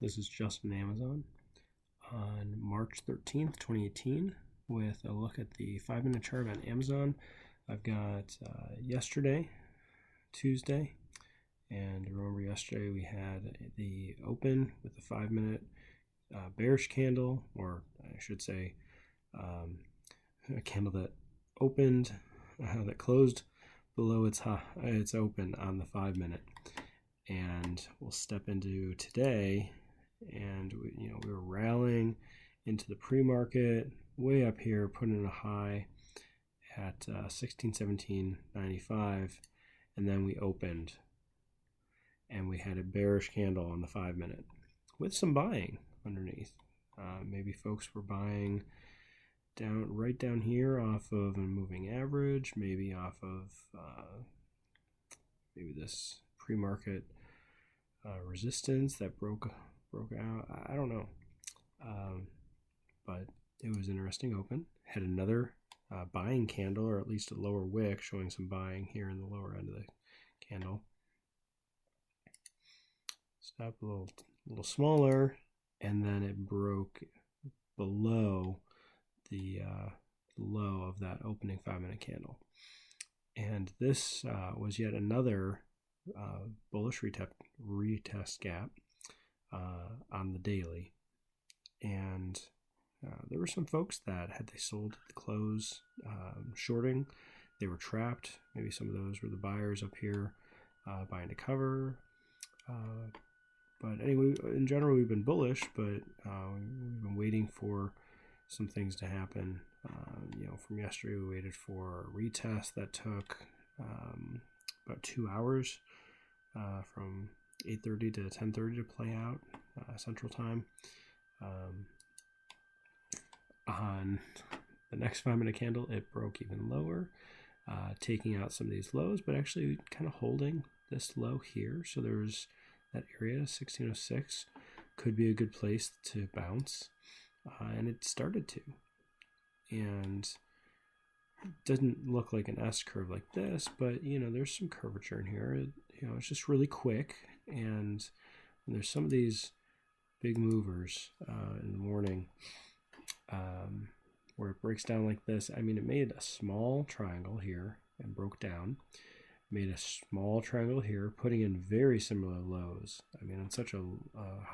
This is Justin Amazon on March 13th, 2018 with a look at the 5-minute chart on Amazon. I've got yesterday, Tuesday, and remember yesterday we had the open with the 5-minute bearish candle, or I should say a candle that opened, that closed below its open on the 5-minute. And we'll step into today, and we were rallying into the pre-market way up here, putting in a high at 1617.95, and then we opened and we had a bearish candle on the 5-minute with some buying underneath. Maybe folks were buying right down here off of a moving average, maybe off of maybe this pre-market resistance that broke out. I don't know, but it was interesting. Open had another buying candle, or at least a lower wick showing some buying here in the lower end of the candle. Stop a little smaller, and then it broke below the low of that opening 5-minute candle. And this was yet another bullish retest gap on the daily. And there were some folks that, had they sold at the close, shorting, they were trapped. Maybe some of those were the buyers up here buying to cover. But anyway, in general, we've been bullish, but we've been waiting for some things to happen. From yesterday, we waited for a retest that took about 2 hours, from 8:30 to 10:30 to play out Central Time. On the next 5-minute candle, it broke even lower, taking out some of these lows, but actually kind of holding this low here. So there's that area, 1606, could be a good place to bounce, and it started to. And it doesn't look like an S curve like this, but there's some curvature in here. It's just really quick, and there's some of these big movers in the morning where it breaks down like this. I mean, it made a small triangle here and broke down, made a small triangle here, putting in very similar lows. I mean, on such a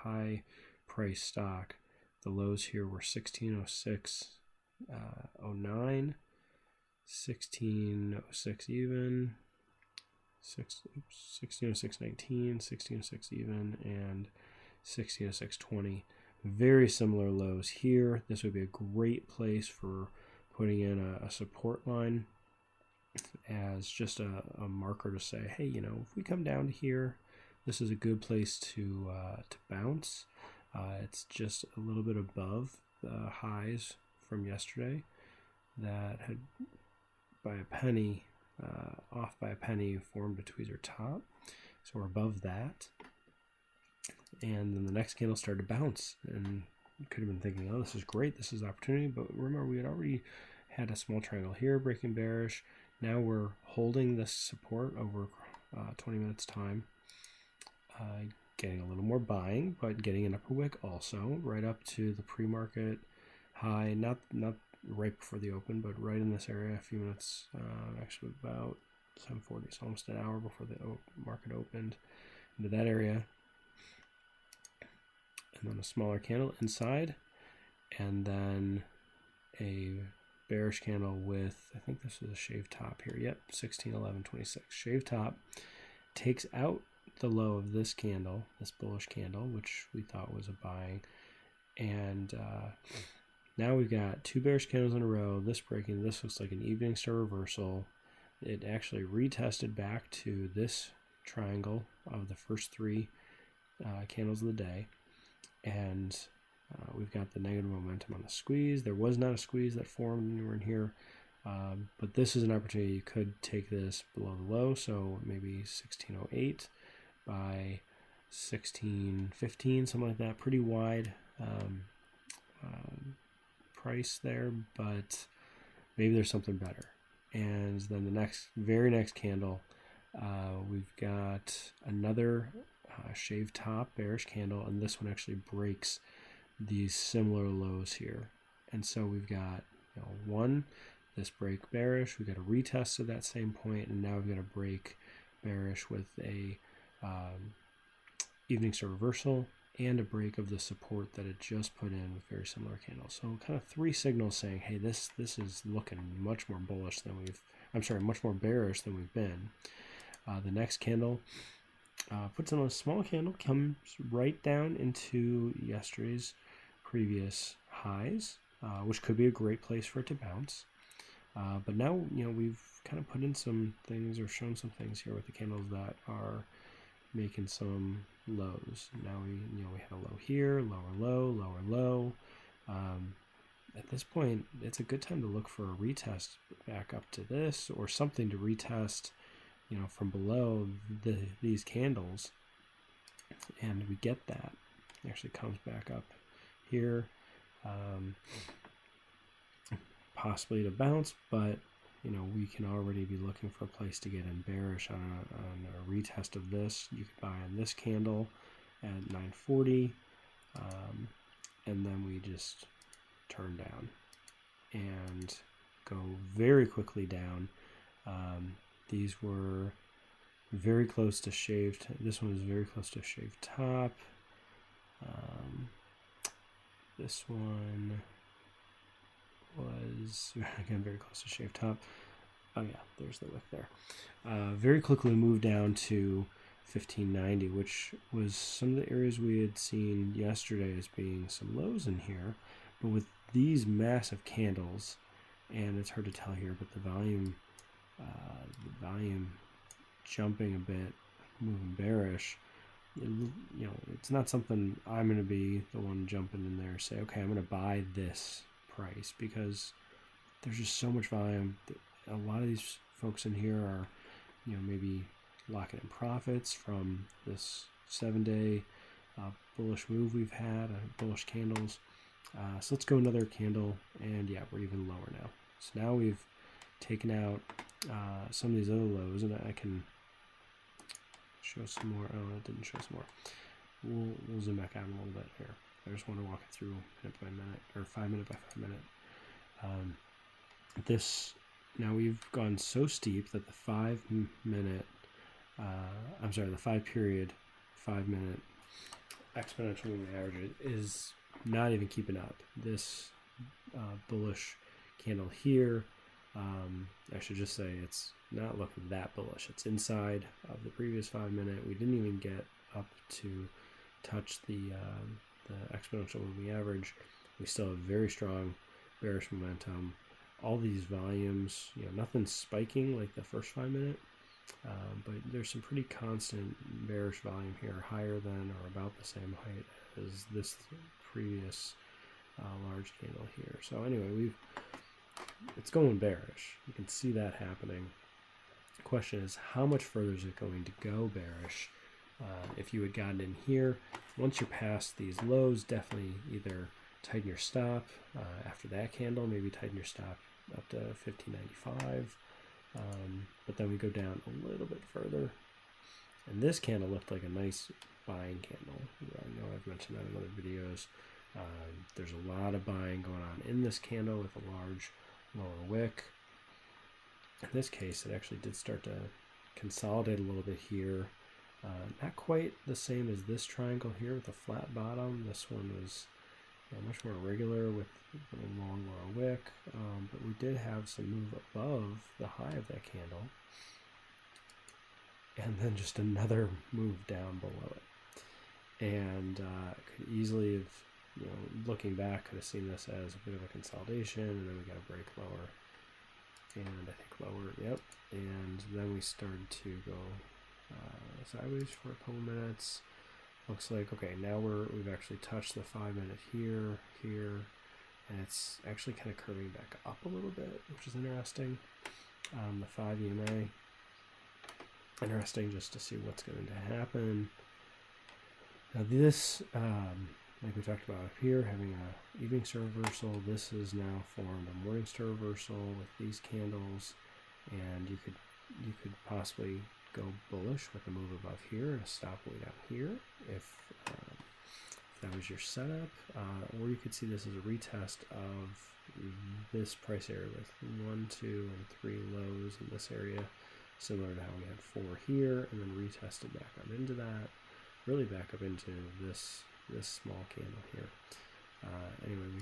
high price stock, the lows here were 1606.09, 1606 even, 1606.19, 1606 even, and 1606.20. Very similar lows here. This would be a great place for putting in a support line as just a marker to say, hey, if we come down to here, this is a good place to bounce. It's just a little bit above the highs from yesterday that had, by a penny, off by a penny, formed a tweezer top. So we're above that. And then the next candle started to bounce, and you could have been thinking, oh, this is great, this is opportunity. But remember, we had already had a small triangle here breaking bearish. Now we're holding this support over 20 minutes time, getting a little more buying, but getting an upper wick also, right up to the pre-market high, not right before the open, but right in this area, a few minutes, actually about 7:40, so almost an hour before the market opened, into that area. And then a smaller candle inside, and then a bearish candle with, I think this is a shaved top here. Yep, 1611.26. Shaved top takes out the low of this candle, this bullish candle, which we thought was a buying. And now we've got 2 bearish candles in a row. This breaking, this looks like an evening star reversal. It actually retested back to this triangle of the first 3 candles of the day. And we've got the negative momentum on the squeeze. There was not a squeeze that formed anywhere in here, but this is an opportunity. You could take this below the low, so maybe 1608 by 1615, something like that. Pretty wide price there, but maybe there's something better. And then the very next candle, we've got another shaved top bearish candle, and this one actually breaks these similar lows here. And so we've got one, this break bearish, we got a retest of that same point, and now we've got a break bearish with a evening star reversal and a break of the support that it just put in with very similar candles. So kind of three signals saying, hey, this is looking much more bullish than much more bearish than we've been. The next candle puts in a small candle, comes right down into yesterday's previous highs, which could be a great place for it to bounce. But now, we've kind of put in some things or shown some things here with the candles that are making some lows. Now we had a low here, lower low, lower low. At this point, it's a good time to look for a retest back up to this or something to retest, from below these candles. And we get that. It actually comes back up here. Possibly to bounce, but we can already be looking for a place to get in bearish on a retest of this. You could buy on this candle at 940, and then we just turn down and go very quickly down. These were very close to shaved. This one was very close to shaved top. This one was, again, very close to shaved top. Oh yeah, there's the wick there. Very quickly moved down to 1590, which was some of the areas we had seen yesterday as being some lows in here. But with these massive candles, and it's hard to tell here, but the volume jumping a bit, moving bearish. It's not something I'm going to be the one jumping in there and say, okay, I'm going to buy this price, because there's just so much volume. A lot of these folks in here are, maybe locking in profits from this 7-day bullish move we've had, bullish candles. So let's go another candle, and yeah, we're even lower now. So now we've taken out some of these other lows, and I can show some more. Oh, it didn't show some more. We'll zoom back out a little bit here. I just want to walk it through minute by minute, or 5 minute by 5 minute. Now we've gone so steep that the 5 period, 5 minute exponential moving average is not even keeping up. This bullish candle here, I should just say it's not looking that bullish. It's inside of the previous 5 minute. We didn't even get up to touch the exponential moving average. We still have very strong bearish momentum. All these volumes, nothing's spiking like the first 5 minute, but there's some pretty constant bearish volume here, higher than or about the same height as this previous large candle here. So anyway, it's going bearish. You can see that happening. The question is, how much further is it going to go bearish? If you had gotten in here, once you're past these lows, definitely either tighten your stop after that candle, maybe tighten your stop up to 1595, but then we go down a little bit further, and this candle looked like a nice buying candle. I know I've mentioned that in other videos. There's a lot of buying going on in this candle with a large lower wick. In this case, it actually did start to consolidate a little bit here. Not quite the same as this triangle here with a flat bottom. This one was much more regular with a long lower wick, but we did have some move above the high of that candle, and then just another move down below it. And could easily have, looking back, could have seen this as a bit of a consolidation, and then we got a break lower, and I think lower, yep, and then we started to go sideways for a couple minutes. Looks like, okay, now we've actually touched the 5 minute here, and it's actually kind of curving back up a little bit, which is interesting. The 5 EMA, interesting just to see what's going to happen. Now this, like we talked about up here, having a evening star reversal, this is now formed a morning star reversal with these candles, and you could possibly go bullish with a move above here and a stop way down here if that was your setup, or you could see this as a retest of this price area with 1, 2, and 3 lows in this area, similar to how we had 4 here, and then retested back up into that, really back up into this small candle here. Anyway, we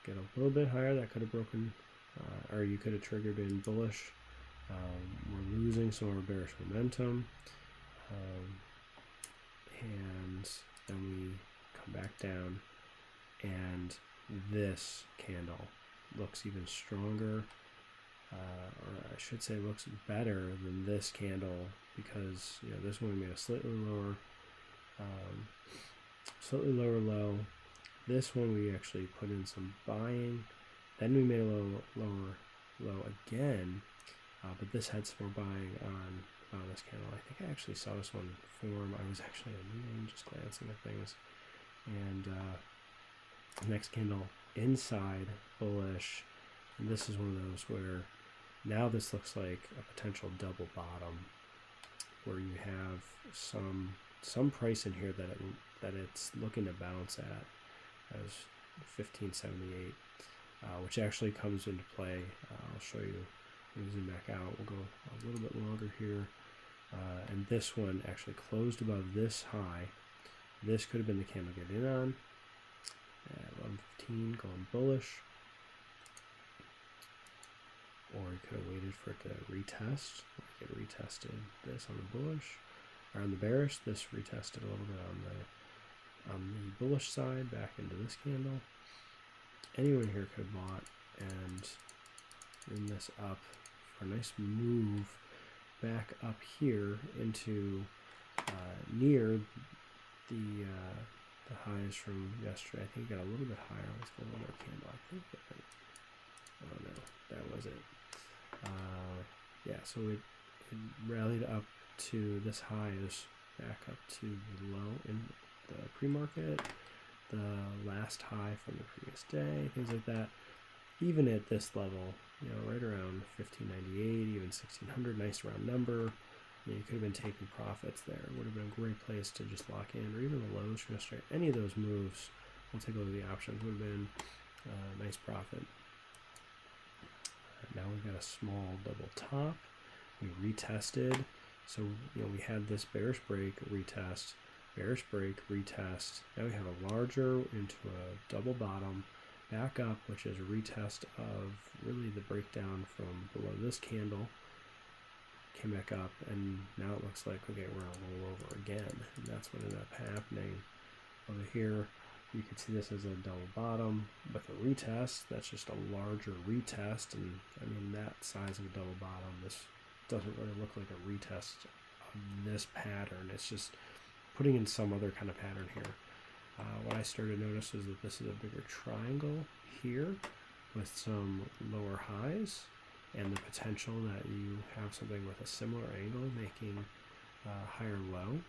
get a little bit higher. That could have broken, or you could have triggered in bullish. We're losing some of our bearish momentum, and then we come back down, and this candle looks even stronger, or I should say looks better than this candle, because this one we made a slightly lower low. This one we actually put in some buying, then we made a lower low again, but this had some more buying on this candle. I think I actually saw this one form. I was actually in a meeting just glancing at things, and next candle inside bullish, and this is one of those where now this looks like a potential double bottom, where you have some price in here that it's looking to bounce at as 1578, which actually comes into play. I'll show you. Let me zoom back out. We'll go a little bit longer here, and this one actually closed above this high. This could have been the candle get in on at 1115, going bullish, or you could have waited for it to retest. Like it retested this on the bullish, or on the bearish. This retested a little bit on the bullish side back into this candle. Anyone here could have bought and bring this up for a nice move back up here into near the highs from yesterday. I think it got a little bit higher. Let's go another candle. I think oh no, that was it. Yeah, so it rallied up to this high, is back up to the low in the pre-market, the last high from the previous day, things like that. Even at this level, right around 1598, even 1600, nice round number. You could have been taking profits there. It would have been a great place to just lock in, or even the lows from yesterday. Any of those moves, we'll take a look at the options, would have been a nice profit. Now we've got a small double top. We retested. So, we had this bearish break, retest, bearish break, retest. Now we have a larger into a double bottom, back up, which is a retest of really the breakdown from below this candle. Came back up, and now it looks like, okay, we're going to roll over again. And that's what ended up happening over here. You can see this as a double bottom with a retest. That's just a larger retest, and I mean that size of a double bottom. This doesn't really look like a retest of this pattern. It's just putting in some other kind of pattern here. What I started to notice is that this is a bigger triangle here with some lower highs, and the potential that you have something with a similar angle making higher low.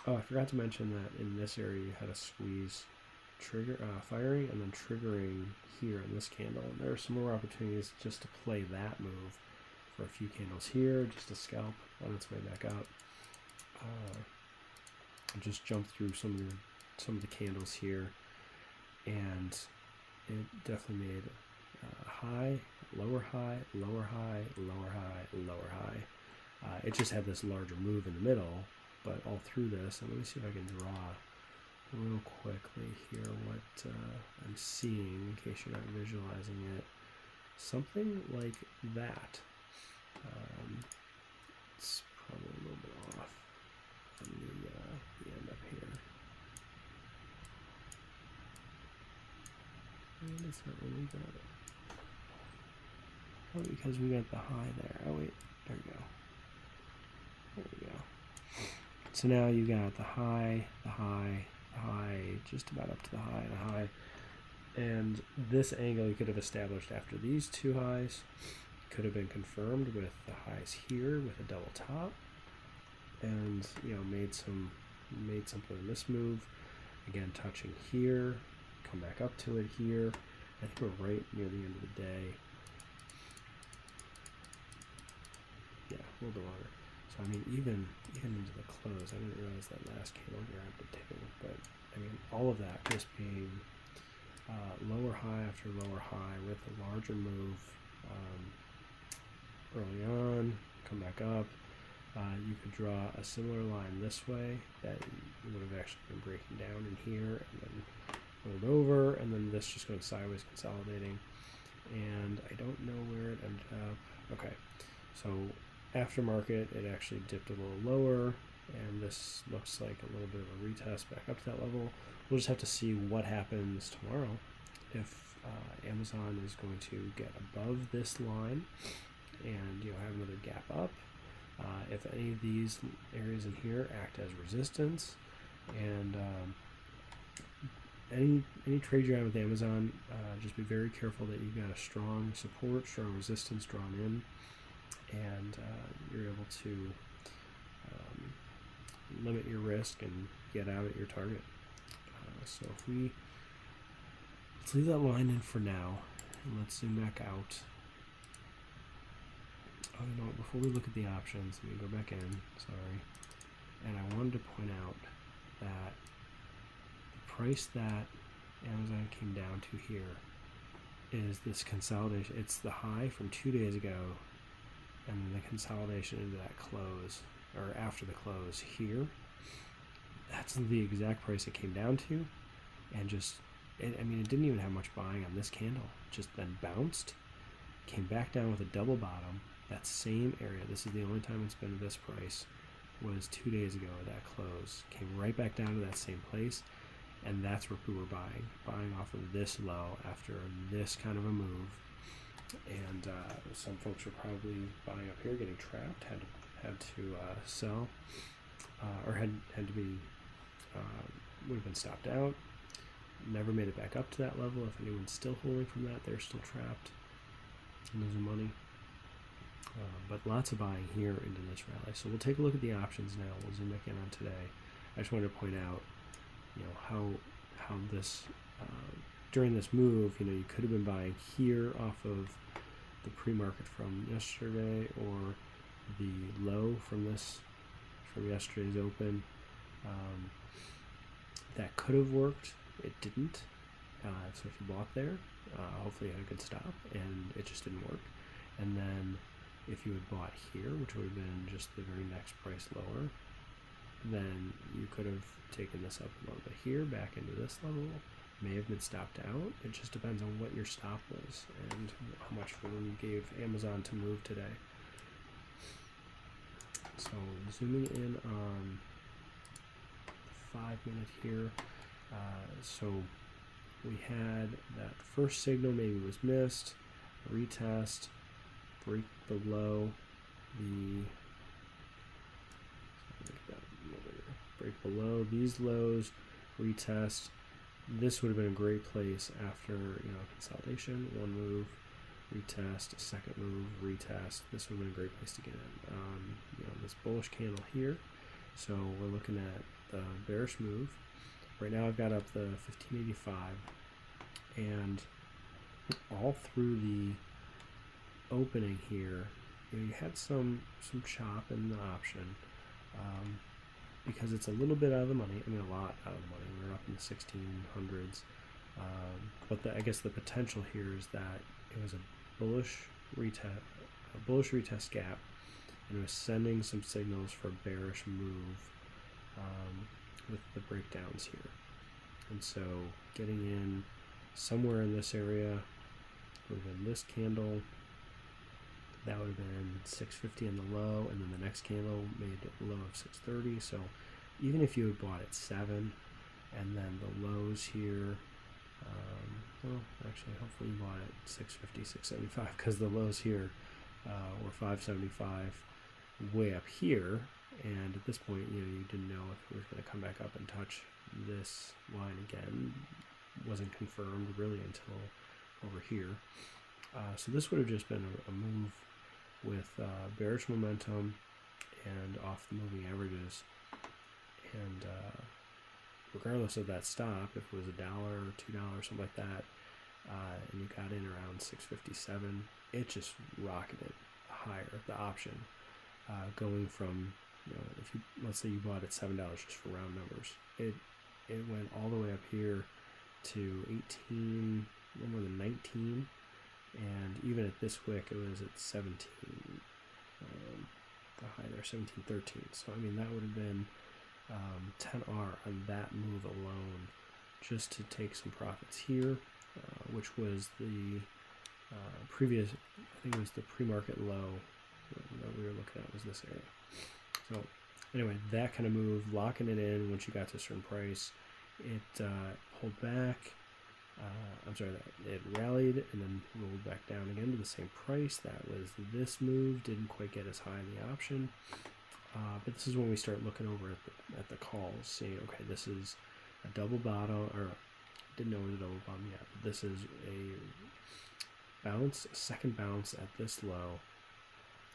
Oh, I forgot to mention that in this area you had a squeeze trigger firing and then triggering here in this candle. And there are some more opportunities just to play that move for a few candles here, just a scalp on its way back up. Just jump through some of the candles here, and it definitely made high, lower high, lower high, lower high, lower high. It just had this larger move in the middle, but all through this, and let me see if I can draw real quickly here what I'm seeing in case you're not visualizing it. Something like that. It's probably a little bit off on the end up here. And it's not really good. Oh, because we got the high there. Oh wait, there we go. There we go. So now you got the high, the high, the high, just about up to the high, the high. And this angle you could have established after these two highs. Could have been confirmed with the highs here with a double top. And made something in this move. Again, touching here, come back up to it here. I think we're right near the end of the day. Yeah, a little bit longer. So I mean, even into the close, I didn't realize that last candle grabbed it too. But I mean, all of that just being lower high after lower high with a larger move early on, come back up. You could draw a similar line this way that you would have actually been breaking down in here and then rolled over, and then this just going sideways consolidating. And I don't know where it ended up. Okay, so aftermarket, it actually dipped a little lower, and this looks like a little bit of a retest back up to that level. We'll just have to see what happens tomorrow if Amazon is going to get above this line and have another gap up. If any of these areas in here act as resistance, and any trade you're on with Amazon, just be very careful that you've got a strong support, strong resistance drawn in, and you're able to limit your risk and get out at your target. So if let's leave that line in for now, and let's zoom back out. Oh, you know what, before we look at the options, let me go back in, sorry. And I wanted to point out that the price that Amazon came down to here is this consolidation. It's the high from 2 days ago, and then the consolidation into that close, or after the close here. That's the exact price it came down to, and I mean, it didn't even have much buying on this candle. Just then bounced, came back down with a double bottom. That same area, this is the only time it's been at this price, was 2 days ago at that close. Came right back down to that same place, and that's where we were buying off of this low after this kind of a move. And some folks were probably buying up here, getting trapped, had to sell, or had to be would have been stopped out. Never made it back up to that level. If anyone's still holding from that, they're still trapped and losing money. But lots of buying here into this rally. So we'll take a look at the options now. We'll zoom back in on today. I just wanted to point out, how this during this move, you could have been buying here off of the pre-market from yesterday, or the low from yesterday's open. That could have worked. It didn't. So if you bought there, hopefully you had a good stop, and it just didn't work. And then if you had bought here, which would have been just the very next price lower, then you could have taken this up a little bit here, back into this level, may have been stopped out. It just depends on what your stop was and how much room you gave Amazon to move today. So zooming in on the 5 minute here, so we had that first signal maybe was missed, retest, break below break below these lows, retest. This would have been a great place after consolidation, one move, retest, a second move, retest. This would have been a great place to get in. This bullish candle here. So we're looking at the bearish move. Right now I've got up the 1585, and all through the opening here, you had some chop in the option, because it's a little bit out of the money. I mean, a lot out of the money. We're up in the 1600s, but I guess the potential here is that it was a bullish retest gap, and it was sending some signals for a bearish move with the breakdowns here. And so getting in somewhere in this area would have been this candle. That would have been 650 in the low, and then the next candle made a low of 630. So even if you had bought at 7, and then the lows here, well, actually, hopefully you bought at 650, 675, because the lows here were 575 way up here, and at this point, you didn't know if it was going to come back up and touch this line again. Wasn't confirmed really until over here. So this would have just been a move with bearish momentum and off the moving averages, and regardless of that stop, if it was $1 or $2, something like that, and you got in around 657, it just rocketed higher, the option, going from, if you, let's say you bought at $7 just for round numbers, it went all the way up here to 18, no more than 19, and even at this wick it was at 17, the high there, 17.13. So I mean that would have been 10R on that move alone, just to take some profits here, which was the previous, I think it was the pre-market low that we were looking at was this area. So anyway, that kind of move, locking it in once you got to a certain price, it pulled back. It rallied and then rolled back down again to the same price. That was this move. Didn't quite get as high in the option. But this is when we start looking over at the calls, seeing, okay, this is a double bottom, or didn't know it was a double bottom yet, but this is a bounce, a second bounce at this low,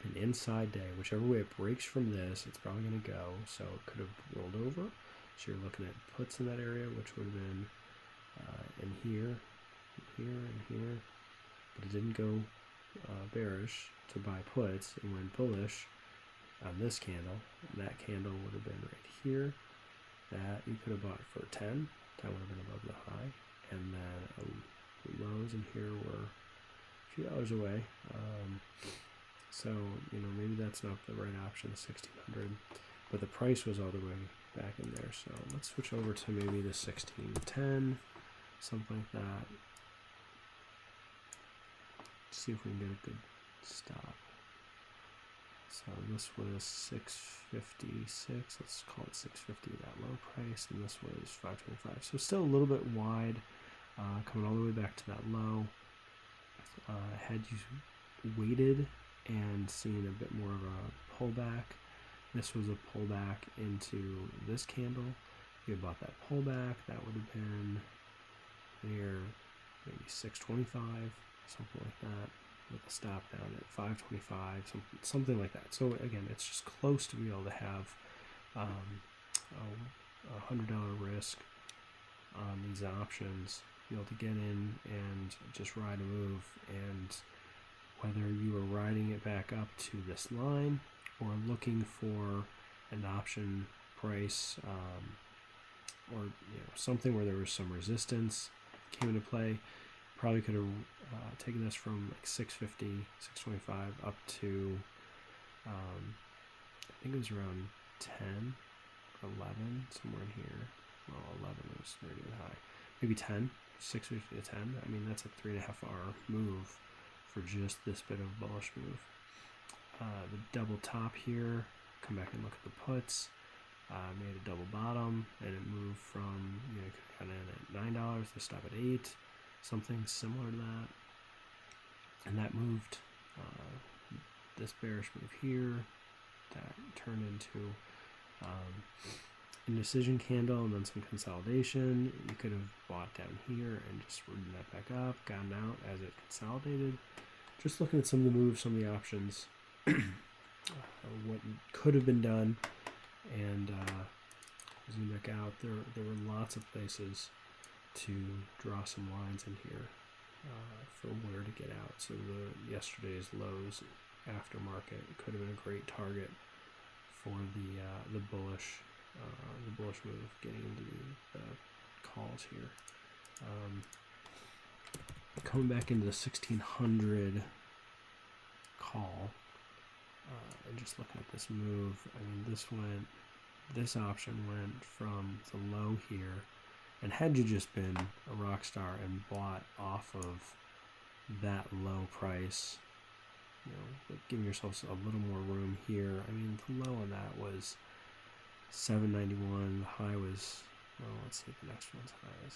an inside day. Whichever way it breaks from this, it's probably going to go. So it could have rolled over. So you're looking at puts in that area, which would have been in here, and here, but it didn't go bearish to buy puts. It went bullish on this candle, and that candle would have been right here. That you could have bought for 10. That would have been above the high, and then the lows in here were a few dollars away. So maybe that's not the right option, 1600, but the price was all the way back in there. So let's switch over to maybe the 1610, something like that. See if we can get a good stop. So this was 656. Let's call it 650, that low price, and this was 525. So still a little bit wide, coming all the way back to that low. Had you waited and seen a bit more of a pullback, this was a pullback into this candle. If you had bought that pullback, that would have been near maybe 625, something like that, with a stop down at 525, something like that. So again, it's just close to be able to have a $100 risk on these options, be able to get in and just ride a move. And whether you are riding it back up to this line or looking for an option price, or something where there was some resistance came into play, probably could have taken this from like 650, 625 up to I think it was around 10, 11, somewhere in here. Well, 11 was very high. Maybe 10, 650 to 10. I mean, that's a 3.5 hour move for just this bit of bullish move. The double top here, come back and look at the puts, made a double bottom, and it moved from, you could have in at $9 to stop at 8, something similar to that. And that moved this bearish move here, that turned into indecision candle and then some consolidation. You could have bought down here and just ridden that back up, gotten out as it consolidated. Just looking at some of the moves, some of the options, what could have been done, and zoom back out. There were lots of places to draw some lines in here for where to get out. So yesterday's lows aftermarket could have been a great target for the bullish move, getting into the calls here. Coming back into the 1600 call, and just looking at this move, I mean, this option went from the low here, and had you just been a rock star and bought off of that low price, giving yourselves a little more room here. I mean, the low on that was 791. The high was, well, let's see what the next one's high is.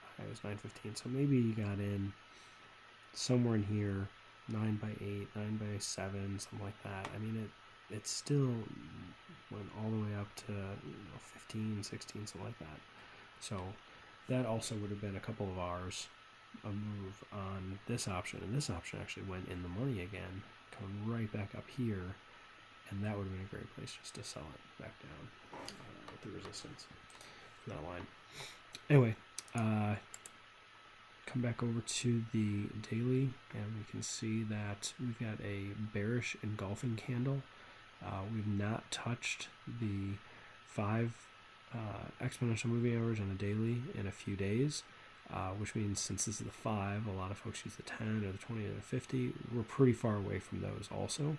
The high was 915. So maybe you got in somewhere in here, 9 by 8, 9 by 7, something like that. I mean, it still went all the way up to 15, 16, something like that. So that also would have been a couple of hours of move on this option, and this option actually went in the money again, coming right back up here, and that would have been a great place just to sell it back down with the resistance from that line. Anyway, come back over to the daily, and we can see that we've got a bearish engulfing candle. We've not touched the 5 exponential moving average on a daily in a few days, which means since this is the 5, a lot of folks use the 10 or the 20 or the 50. We're pretty far away from those also.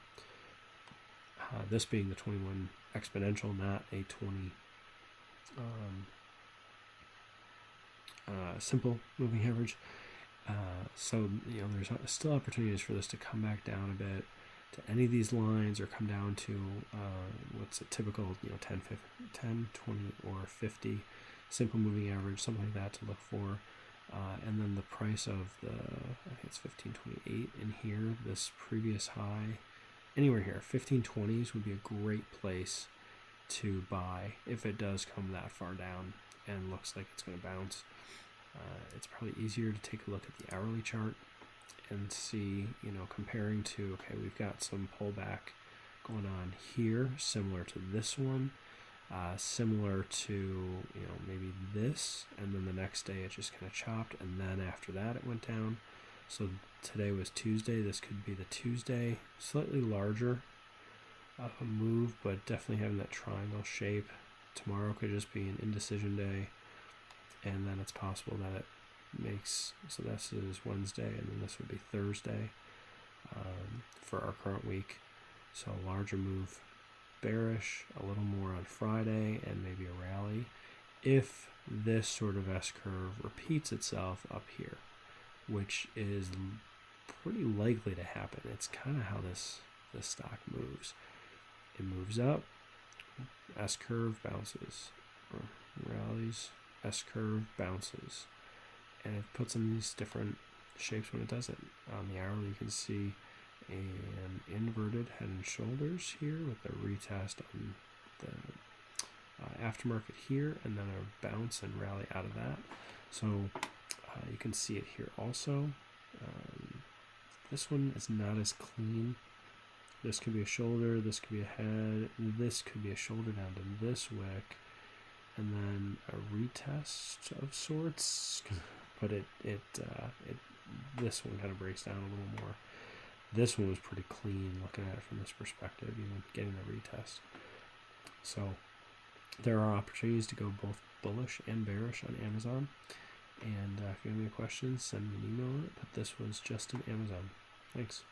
This being the 21 exponential, not a 20 simple moving average. So there's still opportunities for this to come back down a bit to any of these lines, or come down to what's a typical 10, 20, or 50 simple moving average, something like that to look for. And then the price of I think it's 1528 in here, this previous high, anywhere here, 1520s would be a great place to buy if it does come that far down and looks like it's going to bounce. It's probably easier to take a look at the hourly chart and see, comparing to, okay, we've got some pullback going on here, similar to this one, similar to, maybe this, and then the next day it just kind of chopped, and then after that it went down. So today was Tuesday. This could be the Tuesday, slightly larger of a move, but definitely having that triangle shape. Tomorrow could just be an indecision day, and then it's possible that it makes, so this is Wednesday, and then this would be Thursday for our current week. So a larger move bearish, a little more on Friday, and maybe a rally if this sort of S-curve repeats itself up here, which is pretty likely to happen. It's kind of how this stock moves. It moves up, S-curve bounces, or rallies, S-curve bounces, and it puts in these different shapes when it does it. On the hourly, you can see an inverted head and shoulders here with a retest on the aftermarket here, and then a bounce and rally out of that. So you can see it here also. This one is not as clean. This could be a shoulder, this could be a head, this could be a shoulder down to this wick, and then a retest of sorts. But this one kind of breaks down a little more. This one was pretty clean looking at it from this perspective, even getting the retest. So there are opportunities to go both bullish and bearish on Amazon. And if you have any questions, send me an email on it. But this was just an Amazon. Thanks.